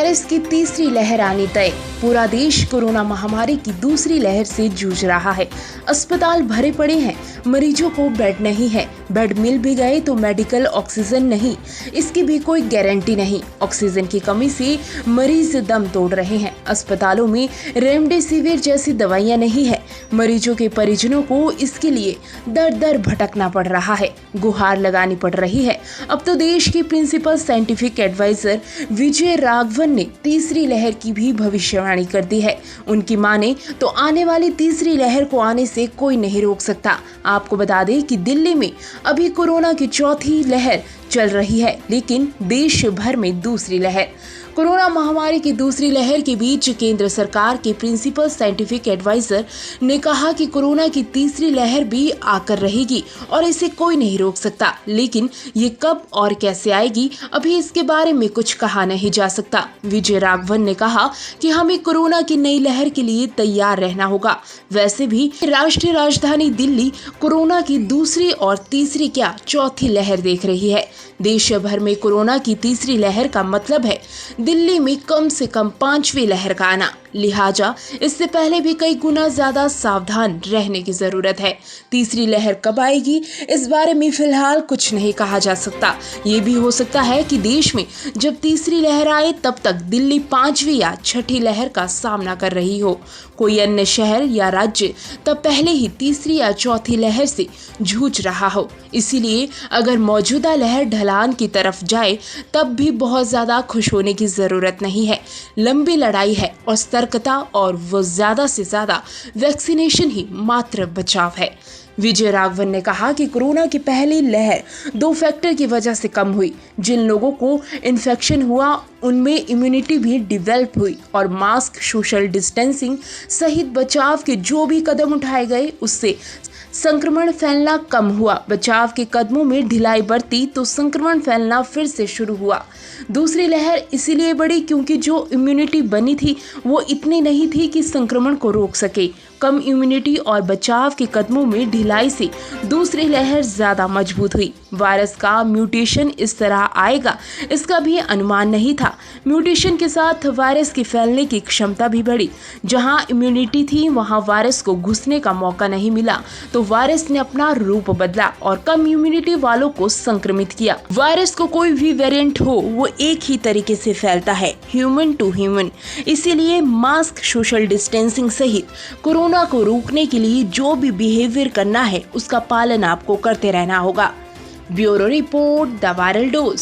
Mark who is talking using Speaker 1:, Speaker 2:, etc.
Speaker 1: Virus की तीसरी लहर आनी तय। पूरा देश कोरोना महामारी की दूसरी लहर से जूझ रहा है। अस्पताल भरे पड़े हैं, मरीजों को बेड नहीं है। बेड मिल भी गए तो मेडिकल ऑक्सीजन नहीं, इसकी भी कोई गारंटी नहीं। ऑक्सीजन की कमी से मरीज दम तोड़ रहे हैं। अस्पतालों में रेमडेसिविर जैसी दवाइयां नहीं है। मरीजों के परिजनों को इसके लिए दर दर भटकना पड़ रहा है, गुहार लगानी पड़ रही है। अब तो देश के principal scientific adviser Vijay Raghavan ने तीसरी लहर की भी भविष्यवाणी कर दी है। उनकी माने तो आने वाली तीसरी लहर को आने से कोई नहीं रोक सकता। आपको बता दें कि दिल्ली में अभी कोरोना की चौथी लहर चल रही है, लेकिन देश भर में दूसरी लहर। कोरोना महामारी की दूसरी लहर के बीच केंद्र सरकार के प्रिंसिपल साइंटिफिक एडवाइजर ने कहा कि कोरोना की तीसरी लहर भी आकर रहेगी और इसे कोई नहीं रोक सकता, लेकिन ये कब और कैसे आएगी अभी इसके बारे में कुछ कहा नहीं जा सकता। विजय राघवन ने कहा कि हमें कोरोना की नई लहर के लिए तैयार रहना होगा। वैसे भी राष्ट्रीय राजधानी दिल्ली कोरोना की दूसरी और तीसरी क्या चौथी लहर देख रही है। देश भर में कोरोना की तीसरी लहर का मतलब है दिल्ली में कम से कम पांचवी लहर का आना। लिहाजा इससे पहले भी कई गुना ज्यादा सावधान रहने की जरूरत है। तीसरी लहर कब आएगी इस बारे में फिलहाल कुछ नहीं कहा जा सकता। ये भी हो सकता है कि देश में जब तीसरी लहर आए तब तक दिल्ली पांचवी या छठी लहर का सामना कर रही हो। कोई अन्य शहर या राज्य तब पहले ही तीसरी या चौथी लहर से जूझ रहा हो। इसीलिए अगर मौजूदा लहर ढलान की तरफ जाए तब भी बहुत ज्यादा खुश होने की जरूरत नहीं है। लंबी लड़ाई है और सतर्कता और वो ज्यादा से ज्यादा वैक्सीनेशन ही मात्र बचाव है। विजय राघवन ने कहा कि कोरोना की पहली लहर दो फैक्टर की वजह से कम हुई। जिन लोगों को इन्फेक्शन हुआ उनमें इम्यूनिटी भी डेवलप हुई और मास्क, सोशल डिस्टेंसिंग सहित बचाव के जो भी कदम उठाए गए उससे संक्रमण फैलना कम हुआ। बचाव के कदमों में ढिलाई बरती तो संक्रमण फैलना फिर से शुरू हुआ। दूसरी लहर इसीलिए बढ़ी क्योंकि जो इम्यूनिटी बनी थी वो इतनी नहीं थी कि संक्रमण को रोक सके। कम इम्यूनिटी और बचाव के कदमों में ढिलाई से दूसरी लहर ज्यादा मजबूत हुई। वायरस का म्यूटेशन इस तरह आएगा इसका भी अनुमान नहीं था। म्यूटेशन के साथ वायरस के फैलने की क्षमता भी बढ़ी। जहां इम्यूनिटी थी वहां वायरस को घुसने का मौका नहीं मिला तो वायरस ने अपना रूप बदला और कम इम्यूनिटी वालों को संक्रमित किया। वायरस को कोई भी वेरिएंट हो वो एक ही तरीके से फैलता है, ह्यूमन टू ह्यूमन। इसीलिए मास्क, सोशल डिस्टेंसिंग सहित कोरोना को रोकने के लिए जो भी बिहेवियर करना है उसका पालन आपको करते रहना होगा। Bureau report, the viral dose.